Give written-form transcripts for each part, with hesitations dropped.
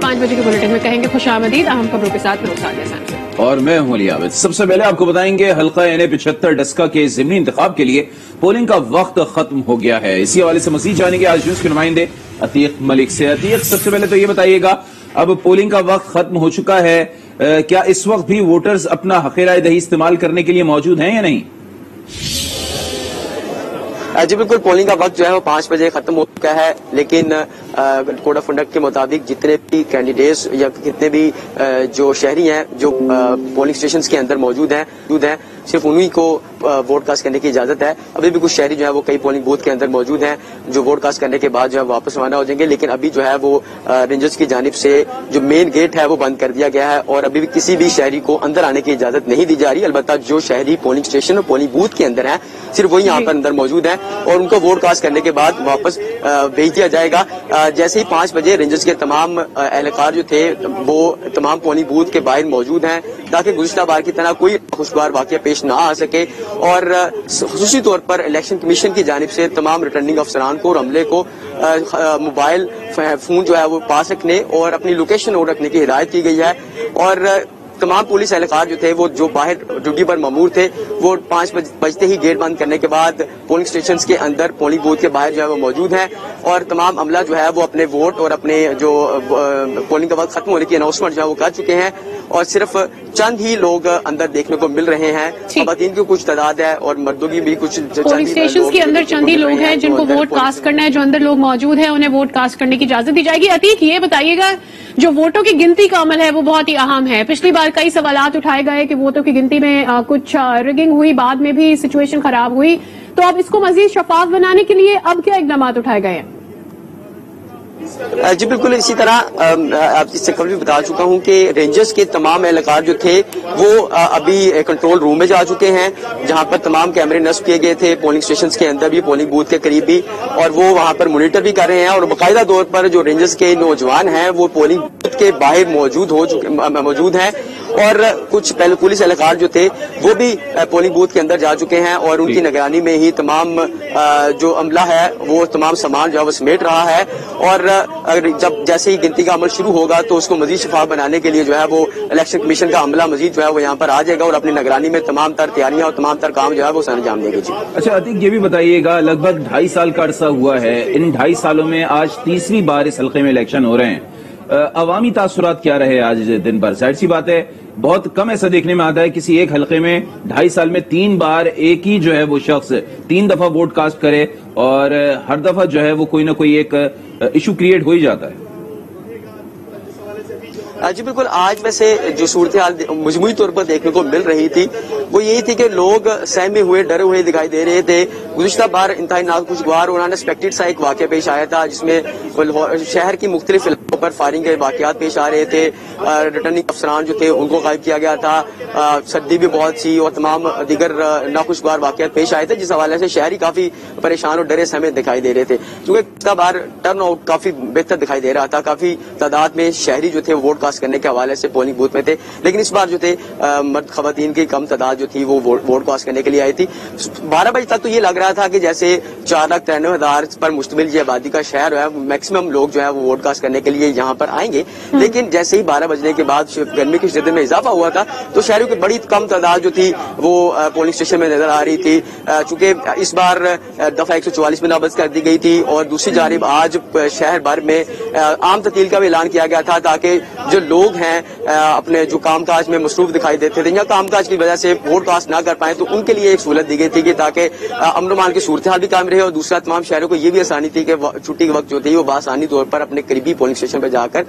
5 बजे के बुलेटिन में कहेंगे खुशामदीद अहम खबरों के साथ फिरोज सादिया साहब और मैं हूं अली आबिद। सबसे पहले आपको बताएंगे हल्का NA-75 डस्का के ज़िमनी इंतखाब के लिए पोलिंग का वक्त खत्म हो गया है। इसी हवाले से मजीद जानेंगे आज न्यूज के नुमाइंदे अतीक मलिक से। अतीक, सबसे पहले तो ये बताइएगा, अब पोलिंग का वक्त खत्म हो चुका है, क्या इस वक्त भी वोटर्स अपना हक राय दही इस्तेमाल करने के लिए मौजूद हैं या नहीं? जी बिल्कुल, पोलिंग का वक्त जो है वो 5 बजे खत्म हो चुका है, लेकिन कोड ऑफ कंडक्ट के मुताबिक जितने भी कैंडिडेट्स या कितने भी जो शहरी हैं जो पोलिंग स्टेशन के अंदर मौजूद हैं सिर्फ उन्हीं को वोट कास्ट करने की इजाजत है। अभी भी कुछ शहरी जो है वो कई पोलिंग बूथ के अंदर मौजूद हैं जो वोट कास्ट करने के बाद जो है वापस रवाना हो जाएंगे, लेकिन अभी जो है वो रेंजर्स की जानिब से जो मेन गेट है वो बंद कर दिया गया है और अभी भी किसी भी शहरी को अंदर आने की इजाजत नहीं दी जा रही। अलबत्ता जो शहरी पोलिंग स्टेशन और पोलिंग बूथ के अंदर हैं सिर्फ वही यहाँ पर अंदर मौजूद हैं और उनको वोट कास्ट करने के बाद वापस भेज दिया जाएगा। जैसे ही 5 बजे रेंजर्स के तमाम एहलकार जो थे वो तमाम पोलिंग बूथ के बाहर मौजूद हैं ताकि गुज़िश्ता बार की तरह कोई खुशगवार वाक़या पेश ना आ सके और खुसूसी तौर पर इलेक्शन कमीशन की जानिब से तमाम रिटर्निंग अफसरान को और अमले को मोबाइल फोन जो है वो पास रखने और अपनी लोकेशन नोट रखने की हिदायत की गई है और तमाम पुलिस एहलकार जो थे वो जो बाहर ड्यूटी पर मामूर थे वो 5 बजते ही गेट बंद करने के बाद पोलिंग स्टेशन के अंदर पोलिंग बूथ के बाहर जो है वो मौजूद हैं और तमाम अमला जो है वो अपने वोट और अपने जो पोलिंग का वक्त खत्म होने की अनाउंसमेंट जो है वो कर चुके हैं और सिर्फ चंद ही लोग अंदर देखने को मिल रहे हैं। खवातीन की कुछ तादाद है और मर्दों की भी कुछ पोलिंग स्टेशन के अंदर चंद ही लोग हैं जिनको वोट कास्ट करना है। जो अंदर लोग मौजूद हैं उन्हें वोट कास्ट करने की इजाजत दी जाएगी। अतीक, ये बताइएगा, जो वोटों की गिनती का अमल है वो बहुत ही अहम है। पिछली बार कई सवालात उठाए गए कि वोटों की गिनती में कुछ रिगिंग हुई, बाद में भी सिचुएशन खराब हुई, तो अब इसको मजीद शफाफ बनाने के लिए अब क्या इकदाम उठाए गए हैं? जी बिल्कुल, इसी तरह आप इससे कभी बता चुका हूं कि रेंजर्स के तमाम एहलकार जो थे वो अभी कंट्रोल रूम में जा चुके हैं जहां पर तमाम कैमरे नस्ब किए गए थे पोलिंग स्टेशन के अंदर भी, पोलिंग बूथ के करीब भी, और वो वहां पर मॉनिटर भी कर रहे हैं और बाकायदा तौर पर जो रेंजर्स के नौजवान हैं वो पोलिंग बूथ के बाहर मौजूद हैं और कुछ पहले पुलिस एहलकार जो थे वो भी पोलिंग बूथ के अंदर जा चुके हैं और उनकी निगरानी में ही तमाम जो अमला है वो तमाम सामान जो है वो समेट रहा है और जब जैसे ही गिनती का अमल शुरू होगा तो उसको मजीद शफाफ बनाने के लिए जो है वो इलेक्शन कमीशन का अमला मजीद जो है वो यहाँ पर आ जाएगा और अपनी निगरानी में तमाम तर तैयारियां और तमाम तर काम जो है वो अंजाम देंगे। जी अच्छा अतीक, ये भी बताइएगा, लगभग 2.5 साल का अरसा हुआ है, इन 2.5 सालों में आज तीसरी बार इस हल्के में इलेक्शन हो रहे हैं, अवामी तासुरात क्या रहे आज दिन भर? जाहिर सी बात है बहुत कम ऐसा देखने में आता है किसी एक हल्के में 2.5 साल में 3 बार एक ही जो है वो शख्स 3 दफा वोट कास्ट करे और हर दफा जो है वो कोई ना कोई एक इशू क्रिएट हो ही जाता है। जी बिल्कुल, आज वैसे जो सूरत हाल मजमूई तौर पर देखने को मिल रही थी वो यही थी कि लोग सहमे हुए डरे हुए दिखाई दे रहे थे। गुज़िश्ता बार इंतहाई नाखुशगवार और अनएक्सपेक्टेड सा एक वाक़या पेश आया था जिसमें शहर की मुख्तलिफ इलाकों पर फायरिंग के वाक़यात पेश आ रहे थे, रिटर्निंग अफसरान जो थे उनको गायब किया गया था, सर्दी भी बहुत सी और तमाम दीगर नाखुशगवार वाक़यात पेश आए थे जिस हवाले से शहरी काफी परेशान और डरे सहमे दिखाई दे रहे थे। क्योंकि गुज़िश्ता बार टर्न आउट काफी बेहतर दिखाई दे रहा था, काफी तादाद में शहरी जो थे वोट करने के हवाले से पोलिंग बूथ में थे, लेकिन इस बार जो थे मर्द खवातीन की कम तादाद जो थी वो वोट कास्ट करने के लिए आई थी। 12 बजे तक तो ये लग रहा था कि जैसे 4,93,000 पर मुश्तमिल ये आबादी का शहर है, मैक्सिमम लोग जो है वो वोट कास्ट करने के लिए यहाँ पर आएंगे, लेकिन जैसे ही 12 बजने के बाद गर्मी की शिद्दत में इजाफा हुआ था तो शहरों की बड़ी कम तादाद जो थी वो पोलिंग स्टेशन में नजर आ रही थी। चूंकि इस बार दफा 144 में नामजद कर दी गई थी और दूसरी जानिब आज शहर भर में आम तब्दील का भी ऐलान किया गया था ताकि जो लोग हैं अपने जो कामकाज में मसरूफ दिखाई देते थे या कामकाज की वजह से वोट कास्ट ना कर पाए तो उनके लिए एक सहूलत दी गई थी कि ताकि अमन अमान की सूरत हाल भी कायम रहे और दूसरा तमाम शहरों को ये भी आसानी थी कि छुट्टी के वक्त जो थी वो बासानी तौर पर अपने करीबी पोलिंग स्टेशन पर जाकर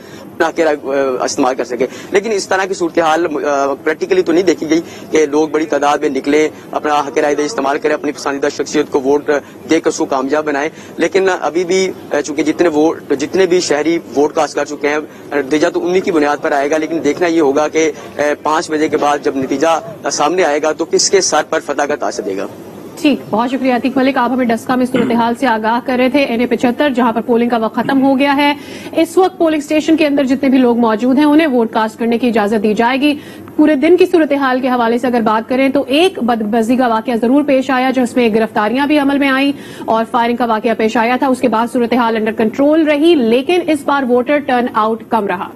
इस्तेमाल कर सके। लेकिन इस तरह की सूरत हाल प्रैक्टिकली तो नहीं देखी गई कि लोग बड़ी तादाद में निकले, अपना हक राय दही इस्तेमाल करें, अपनी पसंदीदा शख्सियत को वोट देकर उसको कामयाब बनाए। लेकिन अभी भी चूंकि जितने भी शहरी वोट कास्ट कर चुके हैं, नतीजा तो उन्हीं की बुनियाद पर आएगा, लेकिन देखना ये होगा कि 5 बजे के बाद जब नतीजा सामने आएगा तो किसके सर पर फतह का ताज देगा। ٹھیक बहुत शुक्रिया अतीक मलिक, आप हमें डस्का में सूरत हाल से आगाह कर रहे थे। NA-75 जहां पर पोलिंग का वक्त खत्म हो गया है, इस वक्त पोलिंग स्टेशन के अंदर जितने भी लोग मौजूद हैं उन्हें वोट कास्ट करने की इजाजत दी जाएगी। पूरे दिन की सूरत हाल के हवाले से अगर बात करें तो एक बदमजी का वाकया जरूर पेश आया जिसमें गिरफ्तारियां भी अमल में आई और फायरिंग का वाकया पेश आया था। उसके बाद सूरत हाल अंडर कंट्रोल रही, लेकिन इस बार वोटर टर्न आउट कम रहा।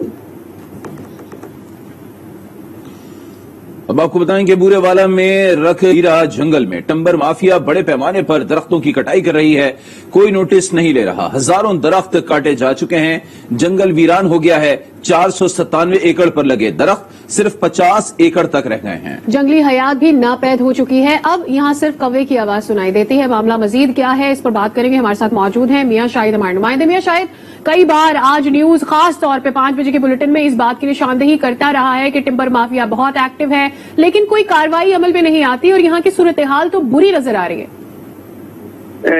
अब आपको बताएं कि बूरेवाला में रखीरा जंगल में टिम्बर माफिया बड़े पैमाने पर दरख्तों की कटाई कर रही है, कोई नोटिस नहीं ले रहा। हजारों दरख्त काटे जा चुके हैं, जंगल वीरान हो गया है। 497 एकड़ पर लगे दरख्त सिर्फ 50 एकड़ तक रह गए हैं। जंगली हयात भी नापैद हो चुकी है, अब यहाँ सिर्फ कौवे की आवाज सुनाई देती है। मामला मजीद क्या है, इस पर बात करेंगे। हमारे साथ मौजूद हैं मियां शाहिद, हमारे नुमाइंदे। मियां शाहिद, कई बार आज न्यूज खास तौर पे 5 बजे के बुलेटिन में इस बात की निशानदेही करता रहा है कि टिम्बर माफिया बहुत एक्टिव है, लेकिन कोई कार्रवाई अमल में नहीं आती और यहाँ की सूरत हाल तो बुरी नजर आ रही है।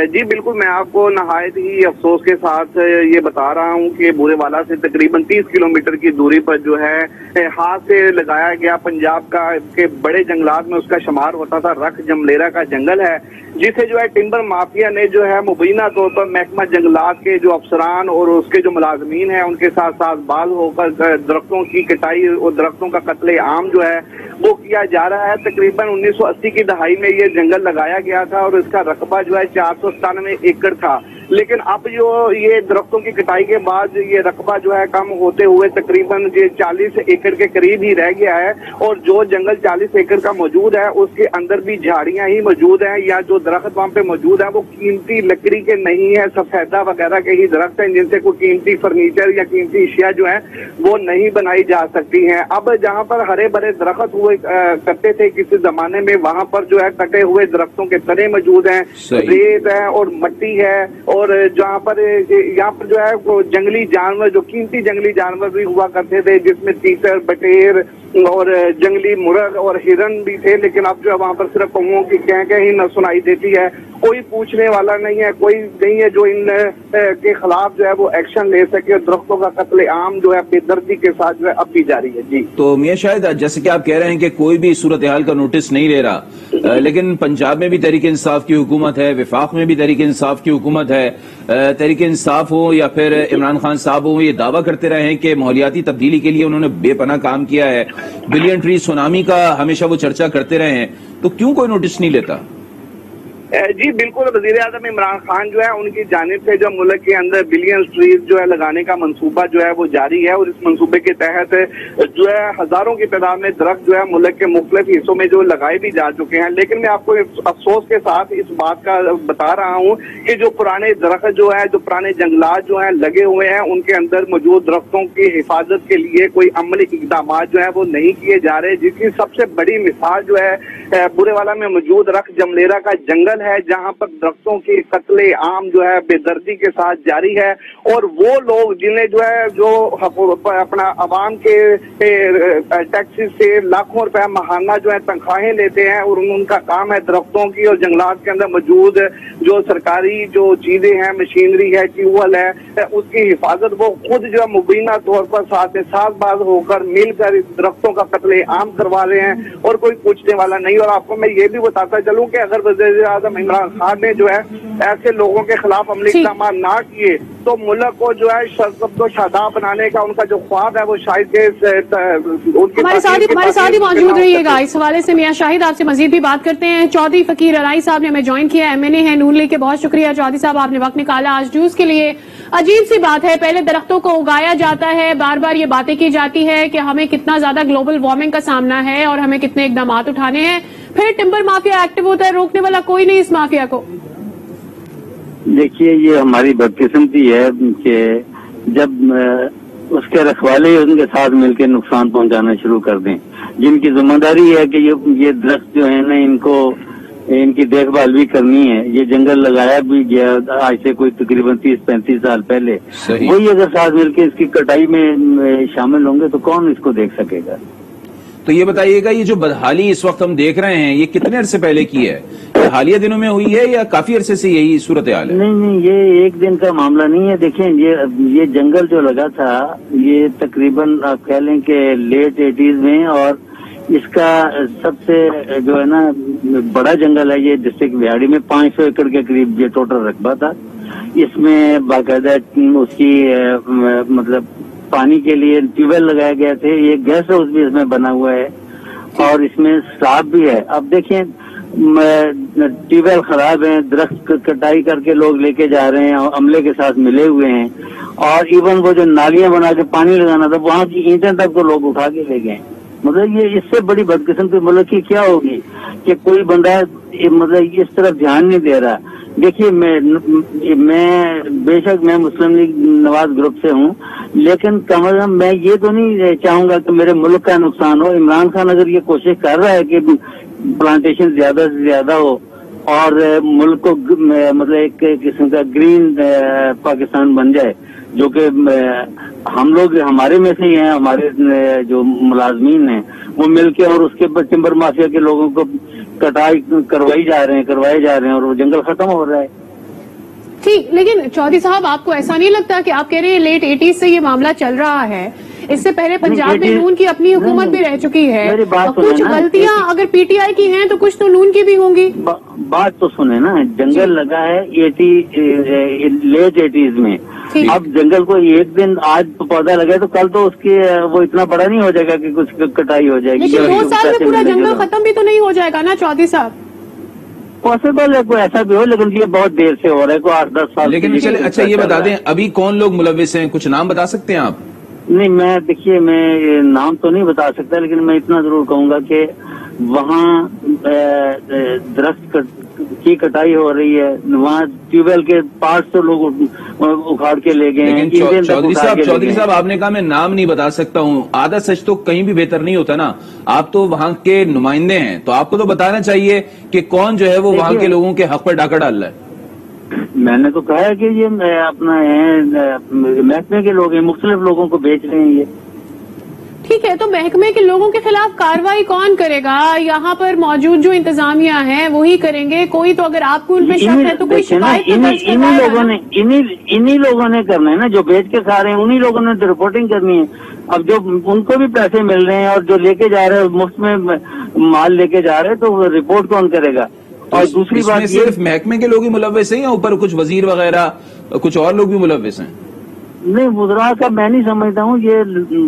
जी बिल्कुल, मैं आपको नहायत ही अफसोस के साथ ये बता रहा हूँ कि बूरेवाला से तकरीबन 30 किलोमीटर की दूरी पर जो है हाथ से लगाया गया पंजाब का के बड़े जंगलात में उसका शुमार होता था रख जमलेरा का जंगल है, जिसे जो है टिम्बर माफिया ने जो है मुबीना तौर पर महकमा जंगलात के जो अफसरान और उसके जो मुलाजमीन हैं उनके साथ साथ बाज होकर दरख्तों की कटाई और दरख्तों का कत्ले आम जो है वो किया जा रहा है। तकरीबन 1980 की दहाई में ये जंगल लगाया गया था और इसका रकबा जो है 497 एकड़ था, लेकिन अब जो ये दरख्तों की कटाई के बाद ये रकबा जो है कम होते हुए तकरीबन ये 40 एकड़ के करीब ही रह गया है। और जो जंगल 40 एकड़ का मौजूद है उसके अंदर भी झाड़ियां ही मौजूद हैं, या जो दरख्त वहां पे मौजूद है वो कीमती लकड़ी के नहीं है, सफेदा वगैरह के ही दरख्त हैं जिनसे कोई कीमती फर्नीचर या कीमती अशिया जो है वो नहीं बनाई जा सकती हैं। अब जहाँ पर हरे भरे दरख्त हुए करते थे किसी जमाने में, वहां पर जो है कटे हुए दरख्तों के तने मौजूद हैं, रेत है और मिट्टी है, और जहाँ पर यहाँ पर जो है वो जंगली जानवर, जो कीमती जंगली जानवर भी हुआ करते थे जिसमें तीतर, बटेर और जंगली मुर्ग और हिरन भी थे, लेकिन अब जो है वहाँ पर सिर्फ कौवों की कह ही न सुनाई देती है। कोई पूछने वाला नहीं है, कोई नहीं है जो इन के खिलाफ जो है वो एक्शन ले सके। दरख्तों का कत्ले आम जो है बेदर्दी के साथ जो है अब भी जारी है। जी तो मियां शायद, जैसे कि आप कह रहे हैं कि कोई भी सूरत हाल का नोटिस नहीं ले रहा, लेकिन पंजाब में भी तहरीक इंसाफ की हुकूमत है, विफाक में भी तहरीक इंसाफ की हुकूमत है। तहरीक इंसाफ हो या फिर इमरान खान साहब हो, ये दावा करते रहे हैं कि माहौलियाती तब्दीली के लिए उन्होंने बेपनाह काम किया है, बिलियन ट्री सुनामी का हमेशा वो चर्चा करते रहे हैं, तो क्यों कोई नोटिस नहीं लेता? जी बिल्कुल, वजीर आजम इमरान खान जो है उनकी जानिब से जो मुल्क के अंदर बिलियन ट्रीज जो है लगाने का मंसूबा जो है वो जारी है, और इस मंसूबे के तहत जो है हजारों की तादाद में दरख्त जो है मुल्क के मुख्तलिफ हिस्सों में जो लगाए भी जा चुके हैं। लेकिन मैं आपको अफसोस के साथ इस बात का बता रहा हूँ कि जो पुराने दरख्त जो है, जो पुराने जंगलात जो है लगे हुए हैं, उनके अंदर मौजूद दरख्तों की हिफाजत के लिए कोई अमली इकदाम जो है वो नहीं किए जा रहे, जिसकी सबसे बड़ी मिसाल जो है बूरेवाला में मौजूद रख जमलेरा का जंगल है, जहां पर दरख्तों की कत्ले आम जो है बेदर्दी के साथ जारी है। और वो लोग जिन्हें जो है जो अपना अवाम के टैक्सी से लाखों रुपए महाना जो है तनख्वाहें लेते हैं, और उनका काम है दरख्तों की और जंगलात के अंदर मौजूद जो सरकारी जो चीजें हैं, मशीनरी है, ट्यूबवेल है, उसकी हिफाजत वो खुद जो है मुबीना तौर पर साथ साथबाज होकर मिलकर इस दरख्तों का कत्ले आम करवा रहे हैं और कोई पूछने वाला नहीं। और आपको मैं ये भी बताता चलूं कि अगर वज़ीर आज़म इमरान खान ने जो है ऐसे लोगों के खिलाफ अमली इक़दाम ना किए तो मुल्क को जो है शर्त शादाब बनाने का उनका जो ख्वाब है वो शायद हमारे साथ ही मौजूद रहिएगा। इस हवाले से मियां शाहिद आपसे मजीद भी बात करते हैं। चौधरी फकीर अलाई साहब ने हमें ज्वाइन किया, MNA है नून लीग के। बहुत शुक्रिया चौधरी साहब, आपने वक्त निकाला आज न्यूज के लिए। अजीब सी बात है, पहले दरख्तों को उगाया जाता है, बार बार ये बातें की जाती है कि हमें कितना ज्यादा ग्लोबल वार्मिंग का सामना है और हमें कितने इकदाम उठाने हैं, फिर टिम्बर माफिया एक्टिव होता है, रोकने वाला कोई नहीं इस माफिया को। देखिए, ये हमारी बदकिस्मती है कि जब उसके रखवाले उनके साथ मिलकर नुकसान पहुंचाना शुरू कर दें, जिनकी जिम्मेदारी है कि ये दरख्त जो है ना इनकी देखभाल भी करनी है। ये जंगल लगाया भी गया आज से कोई तकरीबन 30-35 साल पहले, वही अगर साथ मिलकर इसकी कटाई में शामिल होंगे तो कौन इसको देख सकेगा? तो ये बताइएगा, ये जो बदहाली इस वक्त हम देख रहे हैं, ये कितने अरसे पहले की है? हालिया दिनों में हुई है या काफी अरसे से यही सूरत हाल है? नहीं, ये एक दिन का मामला नहीं है। देखें, ये जंगल जो लगा था ये तकरीबन आप कह लें कि लेट 80s में और اس کا سب سے جو ہے نا بڑا جنگل ہے یہ ڈسٹرکٹ بہاڑی میں، 500 ایکڑ کے قریب یہ ٹوٹل رقبہ تھا. اس میں باقاعدہ اس کی مطلب پانی کے لیے ٹیوب ویل لگائے گئے تھے. یہ گیسٹ ہاؤس بھی اس میں بنا ہوا ہے اور اس میں اسٹاف بھی ہے. اب دیکھیں ٹیوب ویل خراب ہیں، درخت کٹائی کر کے لوگ لے کے جا رہے ہیں اور عملے کے ساتھ ملے ہوئے ہیں، اور ایون وہ جو نالیاں بنا کے پانی لگانا تھا وہاں کی اینٹیں تک کو لوگ اٹھا کے لے گئے. مطلب یہ اس سے بڑی بدقسمتی ملک کی کیا ہوگی کہ کوئی بندہ مطلب اس طرف دھیان نہیں دے رہا. دیکھیے میں بے شک میں مسلم لیگ نواز گروپ سے ہوں، لیکن کم از کم میں یہ تو نہیں چاہوں گا کہ میرے ملک کا نقصان ہو. عمران خان اگر یہ کوشش کر رہا ہے کہ پلانٹیشن زیادہ سے زیادہ ہو اور ملک کو مطلب ایک قسم کا گرین پاکستان بن جائے، جو کہ ہم لوگ ہمارے میں سے ہی ہیں، ہمارے جو ملازمین ہیں وہ مل کے اور اس کے ٹمبر مافیا کے لوگوں کو کٹائی کروائے جا رہے ہیں اور وہ جنگل ختم ہو رہا ہے. ٹھیک، لیکن چودھری صاحب آپ کو ایسا نہیں لگتا کہ آپ کہہ رہے ہیں لیٹ 80s سے یہ معاملہ چل رہا ہے، اس سے پہلے پنجاب میں نون کی اپنی حکومت بھی رہ چکی ہے، کچھ غلطیاں اگر پی ٹی آئی کی ہیں تو کچھ تو نون کی بھی ہوں گی. بات تو سنیں نا، جنگل لگا ہے لیٹ 80s میں. اب جنگل کو ایک دن آج پودا لگا تو کل تو اس کی وہ اتنا بڑا نہیں ہو جائے گا کہ کچھ کٹائی ہو جائے گی. لیکن 2 سال میں پورا جنگل ختم بھی تو نہیں ہو جائے گا نا چودھری صاحب؟ پاسبل ہے کوئی ایسا بھی ہو، لیکن یہ بہت دیر سے ہو رہا ہے، کوئی 8-10 سال. لیکن چلے اچھا یہ بتا دیں ابھی کون لوگ ملوث ہیں، کچھ نام بتا سکتے ہیں آپ؟ نہیں میں دیکھیے میں نام تو نہیں بتا سکتا، لیکن میں اتنا ضرور کہوں گا کہ وہاں درخت کی کٹائی ہو رہی ہے، وہاں ٹیوب ویل کے پارٹس تو لوگ اکھاڑ کے لے گئے ہیں. چودھری صاحب آپ نے کہا میں نام نہیں بتا سکتا ہوں، آدھا سچ تو کہیں بھی بہتر نہیں ہوتا نا. آپ تو وہاں کے نمائندے ہیں تو آپ کو تو بتانا چاہیے کہ کون جو ہے وہ وہاں کے لوگوں کے حق پر ڈاکہ ڈال رہا ہے. میں نے تو کہا ہے کہ یہ اپنا محکمے کے لوگ ہیں، مختلف لوگوں کو بیچ رہے ہیں یہ. ٹھیک ہے، تو محکمے کے لوگوں کے خلاف کارروائی کون کرے گا؟ یہاں پر موجود جو انتظامیہ ہیں وہی کریں گے. کوئی تو اگر آپ کو ان پہ شک ہے تو کوئی شکایت انہی لوگوں نے کرنا ہے نا، جو بیچ کے کھا رہے ہیں انہی لوگوں نے رپورٹنگ کرنی ہے. اب جو ان کو بھی پیسے مل رہے ہیں اور جو لے کے جا رہے ہیں مفت میں مال لے کے جا رہے ہیں تو رپورٹ کون کرے گا؟ اور دوسری بات صرف محکمے کے لوگ ہی ملوث ہیں یا اوپر کچھ وزیر وغیرہ کچھ اور لوگ بھی ملوث ہیں؟ نہیں، وزراء کا میں نہیں سمجھتا ہوں، یہ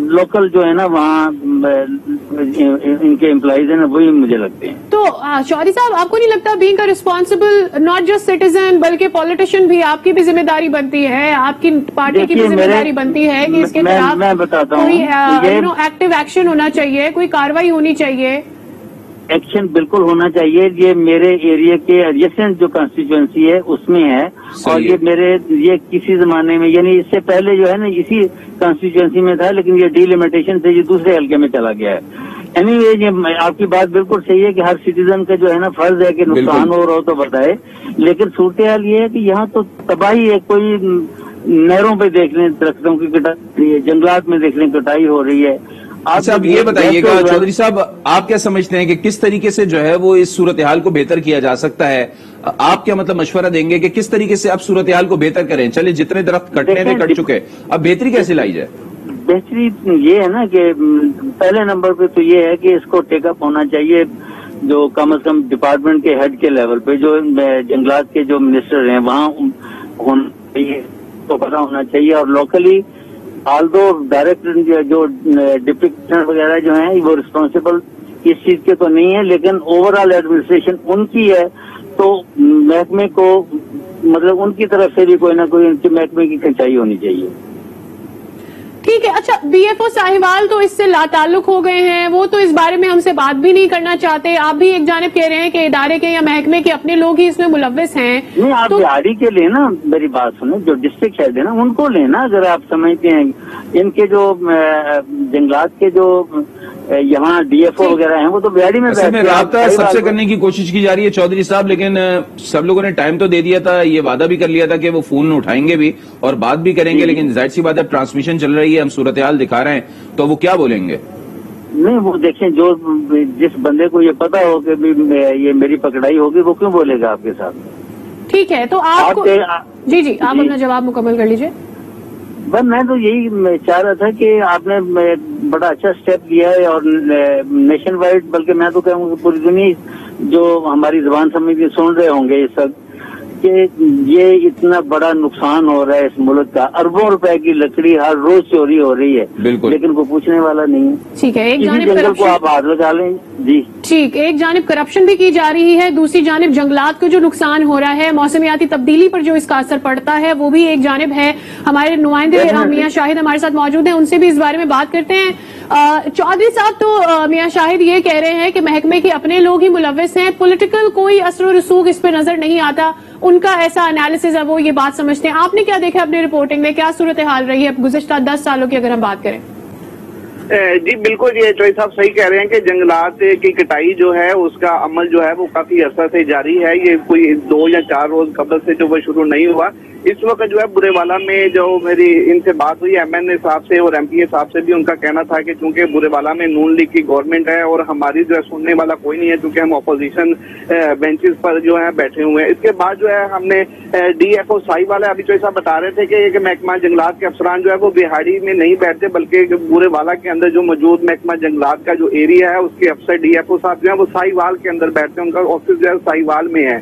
لوکل جو ہے نا وہاں ان کے امپلائیز ہیں نا وہی مجھے لگتے ہیں. تو چودھری صاحب آپ کو نہیں لگتا being a responsible not just citizen بلکہ پولیٹیشین بھی آپ کی بھی ذمہ داری بنتی ہے، آپ کی پارٹی کی بھی ذمہ داری بنتی ہے کہ اس کے خلاف کوئی ایکٹیو ایکشن ہونا چاہیے، کوئی کارروائی ہونی چاہیے؟ ایکشن بالکل ہونا چاہیے. یہ میرے ایریا کے ایڈجسٹنٹ جو کانسٹیچوئنسی ہے اس میں ہے، اور یہ کسی زمانے میں یعنی اس سے پہلے جو ہے نا اسی کانسٹیچوئنسی میں تھا، لیکن یہ ڈیلیمیٹیشن سے یہ دوسرے حلقے میں چلا گیا ہے. اینی وے یہ آپ کی بات بالکل صحیح ہے کہ ہر سٹیزن کا جو ہے نا فرض ہے کہ نقصان ہو رہا ہو تو بتائے، لیکن صورتحال یہ ہے کہ یہاں تو تباہی ہے. کوئی نہروں پہ دیکھ لیں درختوں کی کٹائی، جنگلات میں دیکھ لیں کٹائی ہو رہی ہے. اچھا اب یہ بتائیے گا چودھری صاحب آپ کیا سمجھتے ہیں کہ کس طریقے سے جو ہے وہ اس صورتحال کو بہتر کیا جا سکتا ہے؟ آپ کیا مطلب مشورہ دیں گے کہ کس طریقے سے آپ صورتحال کو بہتر کریں؟ چلے جتنے درخت کٹنے تھے کٹ چکے، اب بہتری کیسے لائی جائے؟ بہتری یہ ہے نا کہ پہلے نمبر پہ تو یہ ہے کہ اس کو ٹیک اپ ہونا چاہیے جو کم از کم ڈپارٹمنٹ کے ہیڈ کے لیول پہ، جو جنگلات کے جو منسٹر ہیں وہاں ہونا چاہیے، تو پتا ہونا چاہیے. اور لوکلی آلدو ڈائریکٹر جو ڈپٹی کمشنر وغیرہ جو ہیں وہ رسپانسبل اس چیز کے تو نہیں ہے، لیکن اوور آل ایڈمنسٹریشن ان کی ہے. تو محکمے کو مطلب ان کی طرف سے بھی کوئی نہ کوئی محکمے کی کھنچائی ہونی چاہیے. ٹھیک ہے. اچھا بی ایف او صاحبال تو اس سے لا تعلق ہو گئے ہیں، وہ تو اس بارے میں ہم سے بات بھی نہیں کرنا چاہتے. آپ بھی ایک جانب کہہ رہے ہیں کہ ادارے کے یا محکمے کے اپنے لوگ ہی اس میں ملوث ہیں. نہیں، آپ بہاری کے لینا میری بات سنیں، جو ڈسٹرکٹ ہیڈ ہے نا ان کو لینا. اگر آپ سمجھتے ہیں ان کے جو جنگلات کے جو یہاں ڈی ایف او وغیرہ ہیں وہ تو بہاری میں رابطہ سب سے کرنے کی کوشش کی جا رہی ہے چودھری صاحب، لیکن سب لوگوں نے ٹائم تو دے دیا تھا، یہ وعدہ بھی کر لیا تھا کہ وہ فون اٹھائیں گے بھی اور بات بھی کریں گے، لیکن ظاہر سی بات ہے ٹرانسمیشن چل رہی ہے، ہم صورتحال دکھا رہے ہیں تو وہ کیا بولیں گے؟ نہیں وہ دیکھیں، جو جس بندے کو یہ پتا ہو کہ یہ میری پکڑائی ہوگی وہ کیوں بولے گا آپ کے ساتھ؟ ٹھیک ہے. تو آپ کو جی آپ اپنا جواب مکمل کر لیجئے. بس میں تو یہی چاہ رہا تھا کہ آپ نے بڑا اچھا سٹیپ لیا ہے اور نیشن وائڈ، بلکہ میں تو کہوں کہ پوری دنیا جو ہماری زبان سمجھ سن رہے ہوں گے اس وقت کہ یہ اتنا بڑا نقصان ہو رہا ہے اس ملک کا، اربوں روپے کی لکڑی ہر روز چوری ہو رہی ہے، لیکن کوئی پوچھنے والا نہیں ہے. ٹھیک ہے، ایک جانب جنگل کو آپ ہاتھ لگا لیں. جی ٹھیک، ایک جانب کرپشن بھی کی جا رہی ہے، دوسری جانب جنگلات کو جو نقصان ہو رہا ہے، موسمیاتی تبدیلی پر جو اس کا اثر پڑتا ہے وہ بھی ایک جانب ہے. ہمارے نمائندے میاں شاہد ہمارے ساتھ موجود ہیں، ان سے بھی اس بارے میں بات کرتے ہیں. چودھری صاحب، تو میاں شاہد یہ کہہ رہے ہیں کہ محکمے کے اپنے لوگ ہی ملوث ہیں، پولیٹیکل کوئی اثر و رسوخ اس پہ نظر نہیں آتا، ان کا ایسا انالیسز ہے، وہ یہ بات سمجھتے ہیں. آپ نے کیا دیکھا اپنی رپورٹنگ میں، کیا صورتحال رہی ہے گزشتہ 10 سالوں کی اگر ہم بات کریں؟ جی بالکل، یہ چوہدری صاحب صحیح کہہ رہے ہیں کہ جنگلات کی کٹائی جو ہے اس کا عمل جو ہے وہ کافی عرصہ سے جاری ہے. یہ کوئی 2 یا 4 روز قبل سے جو وہ شروع نہیں ہوا. اس وقت جو ہے برے والا میں جو میری ان سے بات ہوئی ایم این اے صاحب سے اور ایم پی اے صاحب سے بھی، ان کا کہنا تھا کہ چونکہ برے والا میں نون لیگ کی گورنمنٹ ہے اور ہماری جو ہے سننے والا کوئی نہیں ہے، چونکہ ہم اپوزیشن بینچز پر جو ہے بیٹھے ہوئے ہیں. اس کے بعد جو ہے ہم نے ڈی ایف او سائی والے ابھی صاحب بتا رہے تھے کہ محکمہ جنگلات کے افسران جو ہے وہ بہاڑی میں نہیں بیٹھتے، بلکہ برے والا کے اندر جو موجود محکمہ جنگلات کا جو ایریا ہے اس کے افسر ڈی ایف او صاحب جو ہے وہ سائی وال کے اندر بیٹھتے ہیں، ان کا آفس جو ہے سائی وال میں ہے.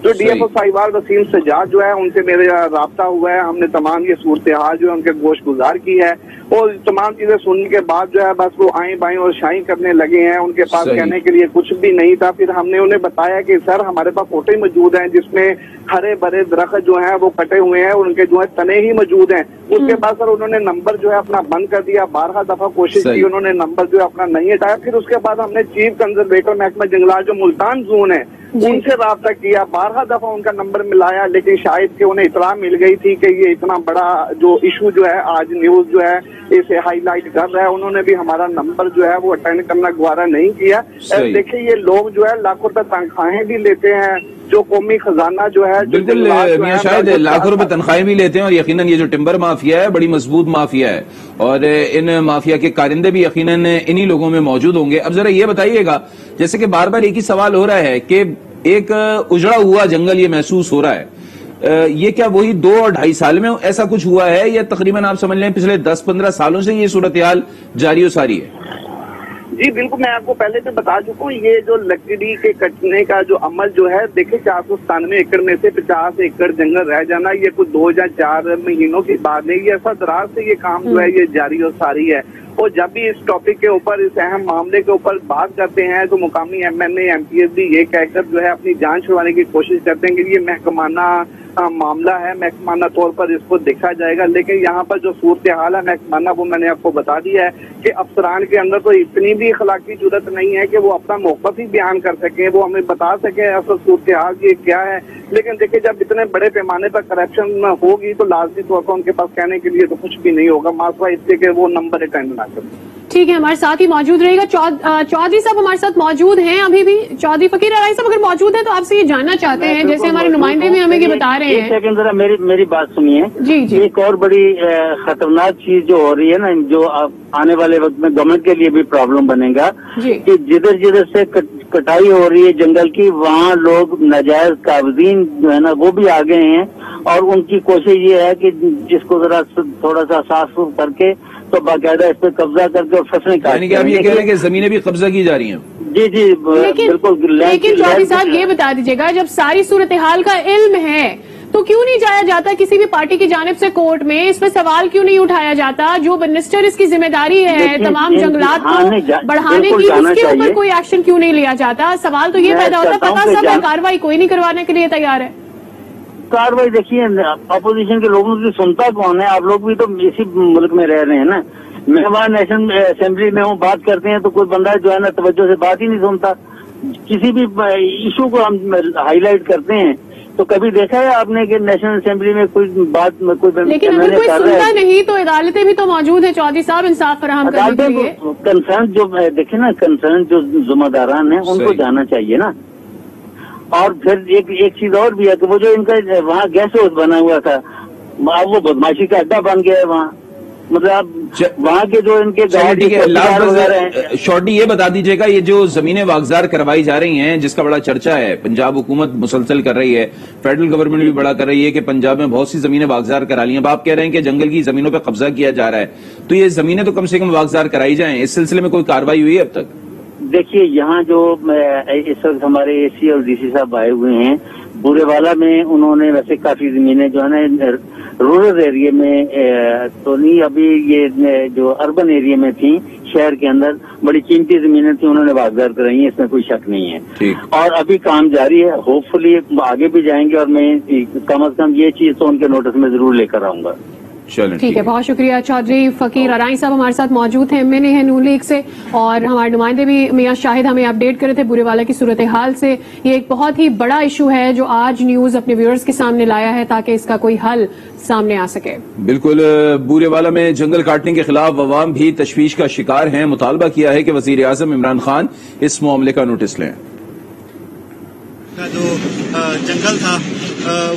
جو ڈی ایف او سائی وال وسیم سجاد جو ہے ان سے میرا رابطہ ہوا ہے، ہم نے تمام یہ صورتحال جو ہے ان کے گوش گزار کی ہے اور تمام چیزیں سننے کے بعد جو ہے بس وہ آئیں بائیں اور شائیں کرنے لگے ہیں. ان کے پاس کہنے کے لیے کچھ بھی نہیں تھا. پھر ہم نے انہیں بتایا کہ سر ہمارے پاس فوٹو موجود ہیں جس میں ہرے بھرے درخت جو ہیں وہ کٹے ہوئے ہیں اور ان کے جو ہے تنے ہی موجود ہیں. اس کے بعد سر انہوں نے نمبر جو ہے اپنا بند کر دیا. 12 دفعہ کوشش کی انہوں نے نمبر جو ہے اپنا نہیں ہٹایا. پھر اس کے بعد ہم نے چیف کنزرویٹر محکمہ جنگلات جو ملتان زون ہے ان سے رابطہ کیا. 12 دفعہ ان کا نمبر ملایا، لیکن شاید کہ انہیں اطلاع مل گئی تھی کہ یہ اتنا بڑا جو ایشو جو ہے آج نیوز جو ہے اسے ہائی لائٹ کر رہا ہے. انہوں نے بھی ہمارا نمبر جو ہے وہ اٹینڈ کرنا گوارا نہیں کیا. دیکھیں یہ لوگ جو ہے لاکھوں روپے تنخواہیں بھی لیتے ہیں، جو قومی خزانہ جو ہے بالکل میاں شاید لاکھوں روپے تنخواہیں بھی لیتے ہیں، اور یقیناً یہ جو ٹمبر مافیا ہے بڑی مضبوط مافیا ہے اور ان مافیا کے کارندے بھی یقیناً انہی لوگوں میں موجود ہوں گے. اب ذرا یہ بتائیے گا، جیسے کہ بار بار ایک ہی سوال ہو رہا ہے کہ ایک اجڑا ہوا جنگل یہ محسوس ہو رہا ہے، یہ کیا وہی 2 اور 2.5 سال میں ایسا کچھ ہوا ہے یا تقریباً آپ سمجھ لیں پچھلے 10-15 سالوں سے یہ صورتحال جاری و ساری ہے؟ جی بالکل، میں آپ کو پہلے سے بتا چکا ہوں یہ جو لکڑی کے کٹنے کا جو عمل جو ہے، دیکھیں 497 ایکڑ میں سے 50 ایکڑ جنگل رہ جانا یہ کوئی 2 یا 4 مہینوں کی بات نہیں. یہ ایسا دراز سے یہ کام جو ہے یہ جاری و ساری ہے. اور جب بھی اس ٹاپک کے اوپر، اس اہم معاملے کے اوپر بات کرتے ہیں تو مقامی M N A M P S بھی یہ کہہ کر جو ہے اپنی جان چھڑوانے کی کوشش کرتے ہیں کہ یہ محکمانہ معاملہ ہے، محکمانہ طور پر اس کو دیکھا جائے گا. لیکن یہاں پر جو صورتحال ہے محکمانہ وہ میں نے آپ کو بتا دیا ہے کہ افسران کے اندر تو اتنی بھی اخلاقی جرات نہیں ہے کہ وہ اپنا موقف ہی بیان کر سکیں، وہ ہمیں بتا سکیں اصل صورتحال یہ کیا ہے. لیکن دیکھیں جب اتنے بڑے پیمانے پر کرپشن ہوگی تو لازمی طور پر ان کے پاس کہنے کے لیے تو کچھ بھی نہیں ہوگا، ماسوا اس سے کہ وہ نمبر اٹینڈ نہ کریں. ٹھیک ہے، ہمارے ساتھ ہی موجود رہے گا. چودھری صاحب ہمارے ساتھ موجود ہیں ابھی بھی. چودھری فقیر ارائی صاحب اگر موجود ہیں تو آپ سے یہ جاننا چاہتے ہیں، جیسے ہمارے نمائندے بھی ہمیں یہ بتا رہے ہیں. ایک سیکنڈ ذرا میری بات سنیے. جی جی. ایک اور بڑی خطرناک چیز جو ہو رہی ہے نا، جو آنے والے وقت میں گورنمنٹ کے لیے بھی پرابلم بنے گا کہ جدھر سے کٹائی ہو رہی ہے جنگل کی، وہاں لوگ ناجائز قابضین جو ہے نا وہ بھی آ گئے ہیں اور ان کی کوشش یہ ہے کہ جس کو ذرا تھوڑا سا صاف کر کے تو باقاعدہ اس پہ قبضہ کر کے اور فصلیں یعنی کہ آپ یہ کہہ رہے ہیں کہ زمینیں بھی قبضہ کی جا رہی ہیں؟ جی جی بالکل. لیکن چودھری صاحب یہ بتا دیجیے گا، جب ساری صورتحال کا علم ہے تو کیوں نہیں جایا جاتا کسی بھی پارٹی کی جانب سے کورٹ میں؟ اس پہ سوال کیوں نہیں اٹھایا جاتا؟ جو منسٹر اس کی ذمہ داری ہے تمام جنگلات کو بڑھانے کی، اس کے اوپر کوئی ایکشن کیوں نہیں لیا جاتا؟ سوال تو یہ پیدا ہوتا ہے پتا سب ہے کارروائی کوئی نہیں کروانے کے لیے تیار ہے. کاروائی دیکھیے اپوزیشن کے لوگوں کی سنتا کون ہے؟ آپ لوگ بھی تو اسی ملک میں رہ رہے ہیں نا. میں وہاں نیشنل اسمبلی میں ہوں، بات کرتے ہیں تو کوئی بندہ جو ہے نا توجہ سے بات ہی نہیں سنتا. کسی بھی ایشو کو ہم ہائی لائٹ کرتے ہیں تو کبھی دیکھا ہے آپ نے کہ نیشنل اسمبلی میں کوئی بات میں کوئی، لیکن اگر کوئی سنتا نہیں تو عدالتیں بھی تو موجود ہیں چودھری صاحب انصاف فراہم کرنے کے لیے. کنسرن جو دیکھیں نا، کنسرن جو ذمہ داران ہیں ان کو جانا چاہیے نا. اور پھر ایک چیز اور بھی ہے کہ وہ جو ان کا وہاں گیسٹ ہاؤس بنا ہوا تھا وہ بدماشی کا اڈا بن گیا ہے وہاں. मतलब वहाँ के जो इनके शॉर्टी ये बता दीजिएगा, ये जो जमीनें वागजार करवाई जा रही हैं जिसका बड़ा चर्चा है, पंजाब हुकूमत मुसलसल कर रही है, फेडरल गवर्नमेंट भी बड़ा कर रही है कि पंजाब में बहुत सी जमीनें वागजार करा ली हैं, अब आप कह रहे हैं कि जंगल की जमीनों पर कब्जा किया जा रहा है, तो ये जमीनें तो कम से कम वागजार कराई जाएं, इस सिलसिले में कोई कार्रवाई हुई है अब तक? देखिए, यहाँ जो इस वक्त हमारे एसी और डीसी साहब आए हुए हैं, बुरेवाला में उन्होंने वैसे काफी जमीनें जो है ना रूरल एरिया में तो नहीं, अभी ये जो अर्बन एरिया में थी, शहर के अंदर बड़ी कीमती जमीनें थी, उन्होंने वागजार कराई हैं, इसमें कोई शक नहीं है। और अभी काम जारी है, होपफुली आगे भी जाएंगे और मैं कम अज कम ये चीज तो उनके नोटिस में जरूर लेकर आऊंगा। ठीक है, बहुत शुक्रिया। चौधरी फकीर अराई साहब हमारे साथ मौजूद हैं, एमएनए है नून लीग से, और हमारे नुमाइंदे भी मियां शाहिद हमें अपडेट कर रहे थे बुरेवाला की सूरत हाल से। ये एक बहुत ही बड़ा इशू है जो आज न्यूज अपने व्यूअर्स के सामने लाया है ताकि इसका कोई हल सामने आ सके। बिल्कुल, बुरेवाला में जंगल काटने के खिलाफ अवाम भी तशवीश का शिकार हैं। मुतालबा किया है कि वजीर आजम इमरान खान इस मामले का नोटिस लें। जो जंगल था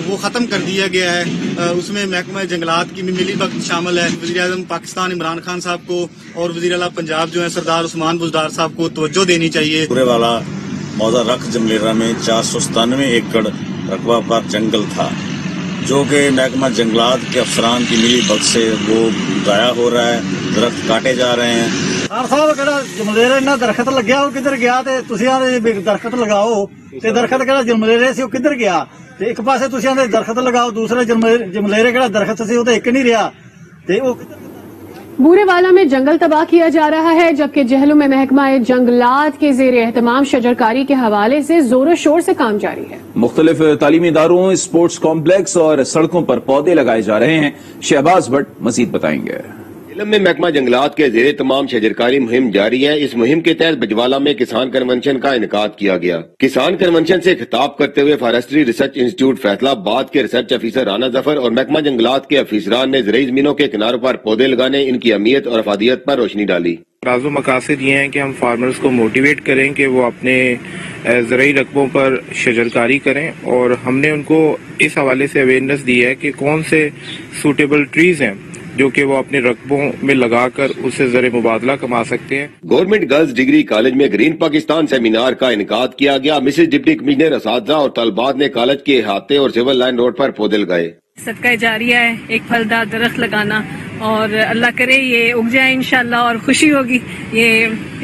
वो ख़त्म कर दिया गया है, उसमें महकमा जंगलात की भी मिली वक्त शामिल है। वज़ीर-ए-आज़म पाकिस्तान इमरान खान साहब को और वज़ीर आला पंजाब जो है सरदार उस्मान बुज़दार साहब को तवज्जो देनी चाहिए। बुरेवाला मौजा रख जमलेरा में 497 एकड़ रकबा पर जंगल था जो कि महकमा जंगलात के अफसरान की मिली वक्त से वो जाया हो रहा है, दरख्त काटे जा रहे हैं। साहब कहड़ा जमलेरे इन्ना दरख्त लग्या वो किधर गया, तुसीं आंदे दरख्त लगाओ ते दरख्त कहड़ा जमलेरे सी वो किधर गया, ते एक पासे तुसीं आंदे दरख्त लगाओ, दूसरे जमलेरे कहड़ा दरख्त सी वो तो एक नहीं रहा, ते वो बुरेवाला में जंगल तबाह किया जा रहा है, जबकि जहलू में महकमा जंगलात के ज़ेर एहतमाम शजरकारी के हवाले से जोरों शोर से काम जारी है। मुख्तलिफ तालीमी इदारों, स्पोर्ट्स कॉम्प्लेक्स और सड़कों पर पौधे लगाए जा रहे हैं। शहबाज भट्ट मजीद बताएंगे। जिले में महकमा जंगलात के ज़ेर तमाम शजरकारी मुहिम जारी है। इस मुहिम के तहत बजवाला में किसान कन्वेंशन का इनेकाद किया गया। किसान कन्वेंशन से खिताब करते हुए फॉरेस्ट्री रिसर्च इंस्टीट्यूट फैसलाबाद के रिसर्च ऑफिसर राना जफर और महकमा जंगलात के अफसरान ने ज़रई जमीनों के किनारों पर पौधे लगाने, इनकी अहमियत और अफादियत पर रोशनी डाली। राज़ो मकासद ये हैं कि हम फार्मर्स को मोटिवेट करें कि वो अपने ज़रई रकबों पर शजरकारी करें, और हमने उनको इस हवाले से अवेयरनेस दी है कि कौन से सूटेबल ट्रीज हैं जो कि वो अपने रकबों में लगाकर उससे ज़र मुबादला कमा सकते हैं। गवर्नमेंट गर्ल्स डिग्री कॉलेज में ग्रीन पाकिस्तान सेमिनार का इनेकाद किया गया। मिसेज डिप्टी कमिश्नर असातिज़ा और तलबात ने कॉलेज के अहाते और सिविल लाइन रोड पर पौधे लगाए। सदका जारिया है एक फलदार दरख्त लगाना, और अल्लाह करे ये उग जाए इंशाल्लाह, और खुशी होगी ये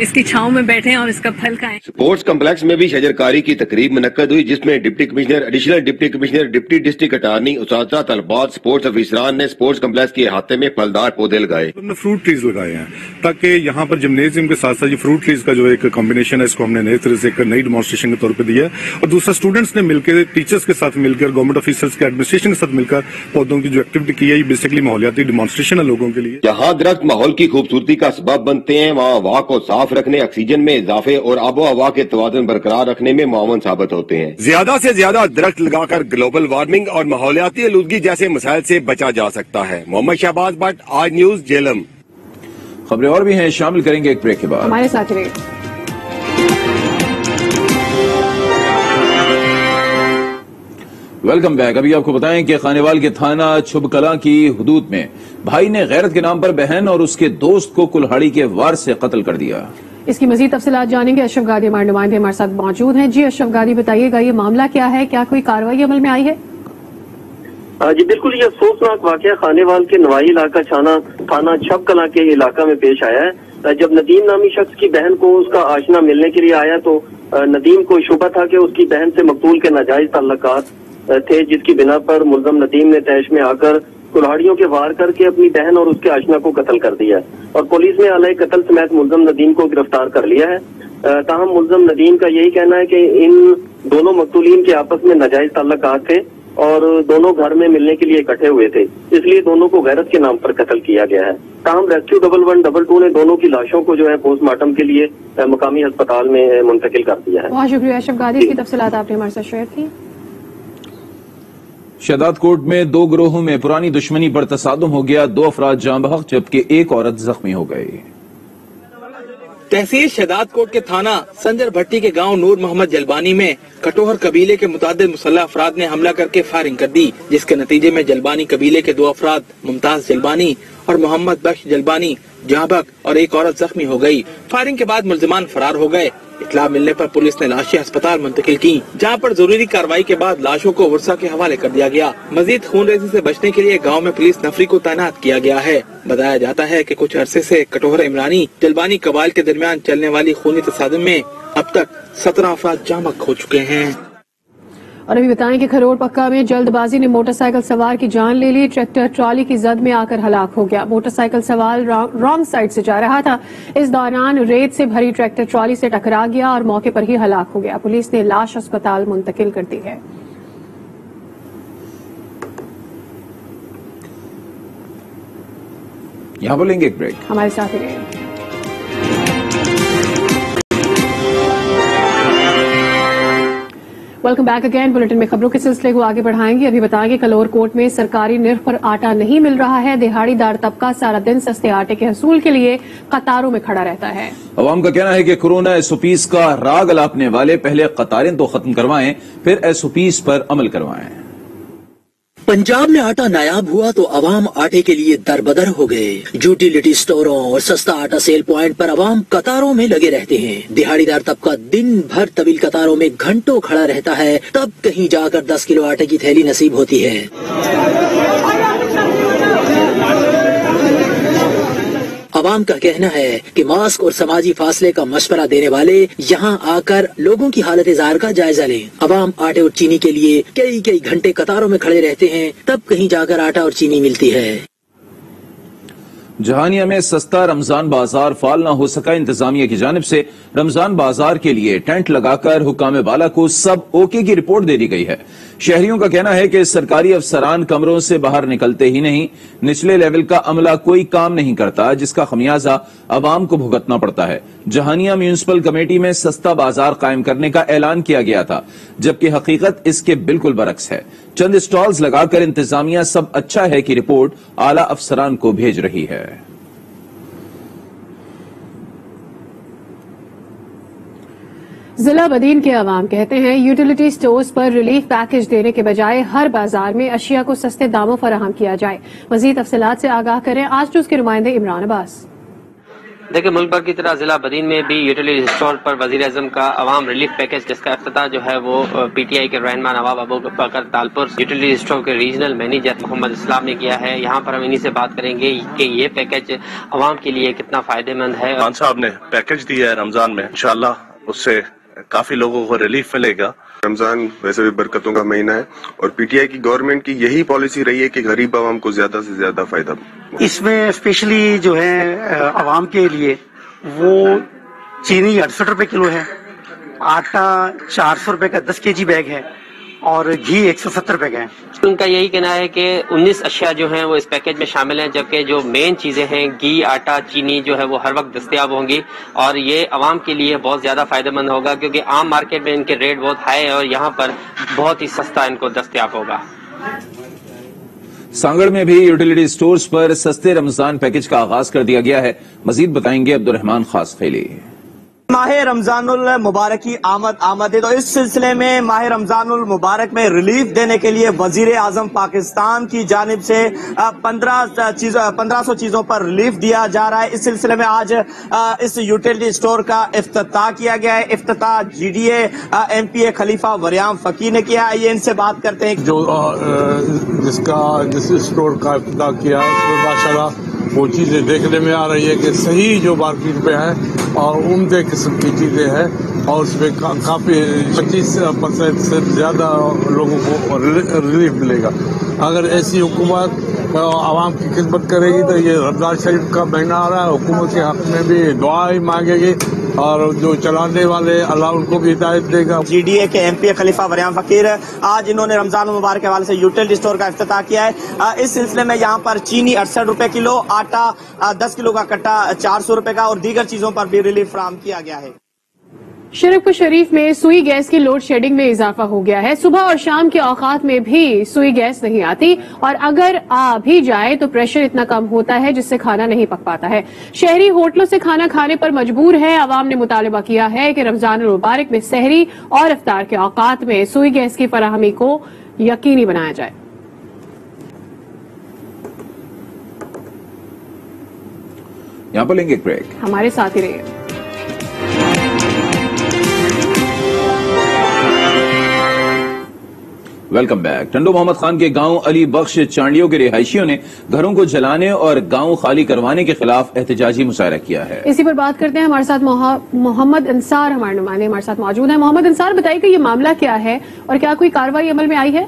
इसकी छांव में बैठे और इसका फल खाएं। स्पोर्ट्स कम्प्लेक्स में भी शजरकारी की तकरीब मुनक्कद हुई, जिसमें deputy commissioner, additional deputy commissioner, deputy district attorney, उस्ताद तलबात, स्पोर्ट्स अफसरान ने स्पोर्ट्स कम्प्लेक्स के अहाते में फलदार पौधे लगाए। हमने फ्रूट ट्रीज लगाए हैं ताकि यहाँ पर जिम्नेजियम के साथ साथ ये फ्रूट ट्रीज का जो एक कॉम्बिनेशन है, इसको हमने नए तरह से एक नई डेमोन्स्ट्रेशन के तौर पर दिया, और दूसरा स्टूडेंट्स ने मिलकर, टीचर्स के साथ मिलकर, गवर्नमेंट ऑफिसर्स के एडमिनिस्ट्रेशन के साथ मिलकर पौधों की जो एक्टिविटी की है, ये बेसिकली माहौलियाती डेमोन्स्ट्रेशन है लोगों के लिए। जहाँ दरख्त माहौल की खूबसूरती का सबब बनते हैं, वहाँ हवा को साफ रखने, ऑक्सीजन में इजाफे और आबो हवा के तवाज़ुन बरकरार रखने में मुआवन साबित होते हैं। ज्यादा से ज्यादा दरख्त लगाकर ग्लोबल वार्मिंग और माहौलियाती आलूदगी जैसे मसाइल से बचा जा सकता है। मोहम्मद शहबाज भट्ट, आज न्यूज, जेलम। खबरें और भी हैं, शामिल करेंगे एक ब्रेक के बाद। हमारे साथ रहिए। Welcome back. अभी आपको बताएं कि खानेवाल के थाना छुबकला की हुदूद में भाई ने गैरत के नाम पर बहन और उसके दोस्त को कुल्हाड़ी के वार से कत्ल कर दिया। इसकी मजीद तफसीलात जानेंगे। अशरफ गादी हमारे नुमाइंदे हमारे साथ मौजूद हैं। जी अशरफ गादी, बताइएगा ये मामला क्या है, क्या कोई कार्रवाई अमल में आई है? जी बिल्कुल, ये अफसोसनाक वाकया खानेवाल के नवाई इलाका थाना छबकला के इलाका में पेश आया है। जब नदीम नामी शख्स की बहन को उसका आशना मिलने के लिए आया तो नदीम को शुबा था कि उसकी बहन से मकतूल के नाजायज ताल्लुकात थे, जिसकी बिना पर मुल्जम नदीम ने तैश में आकर कुल्हाड़ियों के वार करके अपनी बहन और उसके आशना को कत्ल कर दिया, और पुलिस ने अलग कत्ल समेत मुल्जम नदीम को गिरफ्तार कर लिया है। ताहम मुल्जम नदीम का यही कहना है कि इन दोनों मकतूलीन के आपस में नाजायज ताल्लुकात थे और दोनों घर में मिलने के लिए इकट्ठे हुए थे, इसलिए दोनों को गैरत के नाम पर कत्ल किया गया है। ताहम रेस्क्यू 1112 ने दोनों की लाशों को जो है पोस्टमार्टम के लिए मकामी अस्पताल में मुंतकिल कर दिया है। बहुत शुक्रिया अशरफ गादी, की तफसीलात आपने हमारे साथ शेयर की। शहदाद कोट में दो गिरोहों में पुरानी दुश्मनी पर तसादुम हो गया, 2 अफराद जाँ बहक जबकि 1 औरत जख्मी हो गई। तहसील शहदाद कोट के थाना संजर भट्टी के गांव नूर मोहम्मद जलबानी में कटोहर कबीले के मुतादिद मुसल्लह अफराद ने हमला करके फायरिंग कर दी, जिसके नतीजे में जलबानी कबीले के 2 अफराद मुमताज जलबानी और मोहम्मद बख्श जलबानी जहां बक और एक औरत जख्मी हो गई। फायरिंग के बाद मुलजिमान फरार हो गए। इत्तला मिलने पर पुलिस ने लाशें अस्पताल मुंतकिल की, जहां पर जरूरी कार्रवाई के बाद लाशों को वर्षा के हवाले कर दिया गया। मजीद खूनरेजी से बचने के लिए गांव में पुलिस नफरी को तैनात किया गया है। बताया जाता है कि कुछ अरसे से कटोहर इमरानी जलबानी कबाइल के दरमियान चलने वाली खूनी तसादुम में अब तक 17 अफराद जामक हो चुके हैं। और अभी बताएं कि खरोड़ पक्का में जल्दबाजी ने मोटरसाइकिल सवार की जान ले ली। ट्रैक्टर ट्रॉली की जद में आकर हलाक हो गया। मोटरसाइकिल सवार रॉन्ग साइड से जा रहा था। इस दौरान रेत से भरी ट्रैक्टर ट्रॉली से टकरा गया और मौके पर ही हलाक हो गया। पुलिस ने लाश अस्पताल मुंतकिल कर दी है। यहाँ बोलेंगे एक ब्रेक, हमारे साथ ही रहिए। Welcome back again. बुलेटिन में खबरों के सिलसिले को आगे बढ़ाएंगे। अभी बताएंगे कलोर कोट में सरकारी निर्ख पर आटा नहीं मिल रहा है। दिहाड़ीदार तबका सारा दिन सस्ते आटे के हसूल के लिए कतारों में खड़ा रहता है। अवाम का कहना है कि कोरोना एसओपीज का राग अलापने वाले पहले कतारें तो खत्म करवाएं, फिर एसओपीज पर अमल करवाएं। पंजाब में आटा नायाब हुआ तो अवाम आटे के लिए दरबदर हो गए। यूटिलिटी स्टोरों और सस्ता आटा सेल प्वाइंट पर अवाम कतारों में लगे रहते हैं। दिहाड़ीदार तबका दिन भर तवील कतारों में घंटों खड़ा रहता है, तब कहीं जाकर 10 किलो आटे की थैली नसीब होती है। अवाम का कहना है कि मास्क और समाजी फासले का मशवरा देने वाले यहाँ आकर लोगों की हालत ज़ाहिर का जायजा लें। अवाम आटे और चीनी के लिए कई घंटे कतारों में खड़े रहते हैं, तब कहीं जाकर आटा और चीनी मिलती है। जहानिया में सस्ता रमजान बाजार फाल न हो सका। इंतजामिया की जानिब से रमजान बाजार के लिए टेंट लगाकर हुक्काम बाला को सब ओके की रिपोर्ट दे दी गई है। शहरियों का कहना है कि सरकारी अफसरान कमरों से बाहर निकलते ही नहीं, निचले लेवल का अमला कोई काम नहीं करता, जिसका खमियाजा अवाम को भुगतना पड़ता है। जहानिया म्यूनिसिपल कमेटी में सस्ता बाजार कायम करने का ऐलान किया गया था, जबकि हकीकत इसके बिल्कुल बरक्स है। चंद स्टॉल्स लगाकर इंतजामिया सब अच्छा है की रिपोर्ट आला अफसरान को भेज रही है। जिला बदीन के अवाम कहते हैं यूटिलिटी स्टोर्स पर रिलीफ पैकेज देने के बजाय हर बाजार में अशिया को सस्ते दामों फराहम किया जाए। मजीद तफसीलात से आगाह करें आज न्यूज़ के नुमाइंदे इमरान अब्बास। देखिए, मुल्क भर की तरह जिला बदीन में भी यूटिलिटी स्टोर पर वजीर आजम का अवाम रिलीफ पैकेज, जिसका इफ्तिताह जो है वो पीटीआई के रहनुमा नवाब अबू बकर तालपुर यूटिलिटी स्टोर के रीजनल मैनेजर मोहम्मद इस्लाम ने किया है। यहाँ पर हम इन्हीं से बात करेंगे कि ये पैकेज अवाम के लिए कितना फायदेमंद है। खान साहब ने पैकेज दिया है रमजान में, इंशाल्लाह उससे काफी लोगों को रिलीफ मिलेगा। रमजान वैसे भी बरकतों का महीना है और पीटीआई की गवर्नमेंट की यही पॉलिसी रही है कि गरीब आवाम को ज्यादा से ज्यादा फायदा। इसमें स्पेशली जो है आवाम के लिए वो चीनी 68 रुपए किलो है, आटा 400 रुपए का 10 केजी बैग है और घी 170 रुपए का है। उनका यही कहना है कि 19 अशिया जो हैं वो इस पैकेज में शामिल हैं, जबकि जो मेन चीजें हैं घी, आटा, चीनी जो है वो हर वक्त दस्तयाब होंगी और ये अवाम के लिए बहुत ज्यादा फायदेमंद होगा, क्योंकि आम मार्केट में इनके रेट बहुत हाई है और यहाँ पर बहुत ही सस्ता इनको दस्तयाब होगा। सांगड़ में भी यूटिलिटी स्टोर्स पर सस्ते रमजान पैकेज का आगाज कर दिया गया है। मजीद बताएंगे अब्दुर्रहमान खास खैली। माह रमजानुल मुबारक की आमद है, तो इस सिलसिले में माह रमजानुल मुबारक में रिलीफ देने के लिए वजीर आजम पाकिस्तान की जानिब से 1500 चीजों पर रिलीफ दिया जा रहा है। इस सिलसिले में आज इस यूटिलिटी स्टोर का इफ्तिताह किया गया है। इफ्तिताह जीडीए एमपीए खलीफा वरियाम फकीर ने किया है। ये इनसे बात करते हैं। जिस स्टोर का इफ्तिताह किया उसमें माशाल्लाह वो चीजें देखने में आ रही है कि सही जो मार्केट पे है और उम्दे किस्म की चीजें हैं और उसमें काफी 25% से ज्यादा लोगों को रिलीफ मिलेगा। अगर ऐसी हुकूमत आवाम की खिदमत करेगी तो ये रमजान शरीफ का महीना आ रहा है, हुकूमत के हक में भी दुआ ही मांगेगी और जो चलाने वाले अल्लाह उनको भी हिदायत देगा। जीडीए के एमपी खलीफा वरियाम फकीर आज इन्होंने रमजान मुबारक के हवाले से यूटिलिटी स्टोर का इफ्तिताह किया है। इस सिलसिले में यहाँ पर चीनी 68 रुपए किलो, आटा 10 किलो का कट्टा 400 रुपए का और दीगर चीजों पर भी रिलीफ फराहम किया गया है। शरीफपुर शरीफ में सुई गैस की लोड शेडिंग में इजाफा हो गया है। सुबह और शाम के औकात में भी सुई गैस नहीं आती और अगर आ भी जाए तो प्रेशर इतना कम होता है जिससे खाना नहीं पक पाता है। शहरी होटलों से खाना खाने पर मजबूर है। आवाम ने मुतालबा किया है कि रमजान मुबारक में सहरी और इफ्तार के औकात में सुई गैस की फराहमी को यकीनी बनाया जाए। यहाँ पर लेंगे एक ब्रेक, हमारे साथ ही रहिए। Welcome back. टंडो मोहम्मद खान के गांव अली बख्श चांडियों के रिहायशियों ने घरों को जलाने और गांव खाली करवाने के खिलाफ एहतजाजी मुजाहरा किया है। इसी पर बात करते हैं। हमारे साथ मोहम्मद अंसार हमारे नुमाइंदे हमारे साथ मौजूद हैं। मोहम्मद अंसार, बताइए कि ये मामला क्या है और क्या कोई कार्रवाई अमल में आई है?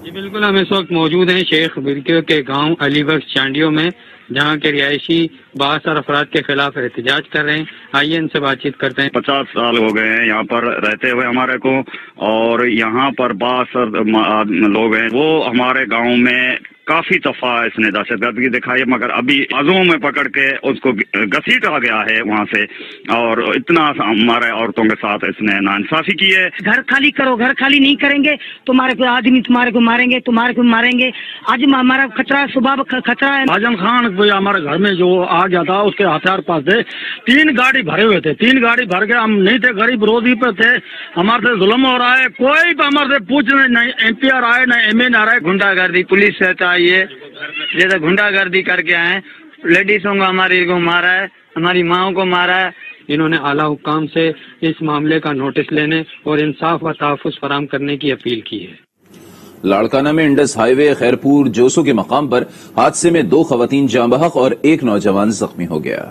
जी बिल्कुल, हम इस वक्त मौजूद हैं शेख बिरकियों के गांव अली बख्श चांडियों में, जहां के रिहायशी बासर अफराद के खिलाफ एहतजाज कर रहे हैं। आइए इनसे बातचीत करते हैं। 50 साल हो गए हैं यहाँ पर रहते हुए हमारे को, और यहाँ पर बासर लोग हैं। वो हमारे गांव में काफी दफा इसने दहशतगर्दी दिखाई, मगर अभी बाजुओं में पकड़ के उसको घसीटा गया है वहाँ से, और इतना हमारे औरतों के साथ इसने नाइंसाफी की है। घर खाली करो, घर खाली नहीं करेंगे तुम्हारे को आदमी तुम्हारे को मारेंगे, तुम्हारे को मारेंगे। आज हमारा खतरा, सुबह खतरा है। आजम खान हमारे घर में जो आ गया था, उसके हथियार पास थे, 3 गाड़ी भरे हुए थे, 3 गाड़ी भर के हम नहीं थे, गरीब रोजी पे थे। हमारे से जुल्म हो रहा है, कोई भी हमारे से पूछने नहीं, MP आ रहा है न MA आ रहा है। गुंडागर्दी पुलिस से चाहिए, जैसे गुंडागर्दी करके आए, लेडीजों को हमारी को मारा है, हमारी माओ को मारा है। इन्होंने आला हुकाम से इस मामले का नोटिस लेने और इंसाफ व तहफ़्फ़ुज़ फराहम करने की अपील की है। लाड़काना में इंडस हाईवे खैरपुर जोसो के मकाम पर हादसे में 2 खवातीन जाँ बहक और 1 नौजवान जख्मी हो गया।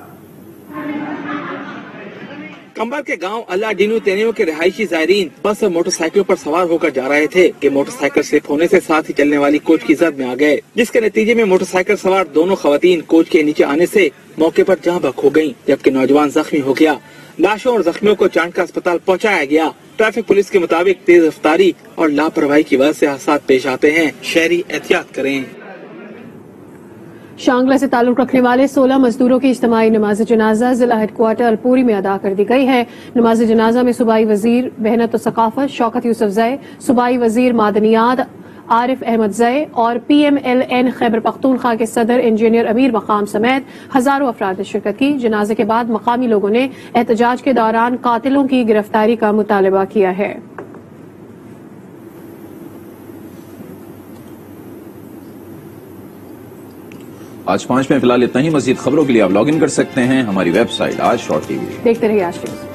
कंबर के गांव अल्लाह डीनू तेनियों के रिहायशी जायरीन बस और मोटरसाइकिलों पर सवार होकर जा रहे थे कि मोटरसाइकिल स्लिप होने से साथ ही चलने वाली कोच की जद में आ गए, जिसके नतीजे में मोटरसाइकिल सवार दोनों खवातीन कोच के नीचे आने से मौके पर जाँ बहक हो गयी, जबकि नौजवान जख्मी हो गया। लाशों और जख्मियों को चांडका अस्पताल पहुँचाया गया। ट्रैफिक पुलिस के मुताबिक तेज रफ्तारी और लापरवाही की वजह से हादसात पेश आते हैं, शहरी एहतियात करें। शांगला से ताल्लुक रखने वाले 16 मजदूरों की इज्तिमाई नमाज जनाजा जिला हेडक्वार्टर अलपुरी में अदा कर दी गई है। नमाज जनाजा में सूबाई वजीर मेहनत और सकाफत शौकत यूसुफ जय, सूबाई वजीर मादनियात आरिफ अहमद जय और PMLN खैबर पख्तूनख्वा के सदर इंजीनियर अमीर मकाम समेत हजारों अफराद ने शिरकत की। जनाजे के बाद मकामी लोगों ने एहतजाज के दौरान कातिलों की गिरफ्तारी का मुतालबा किया है। आज 5 में फिलहाल इतना ही। मजीद खबरों के लिए आप लॉग इन कर सकते हैं हमारी वेबसाइट आज शॉर्ट TV। देखते रहिए आज न्यूज़।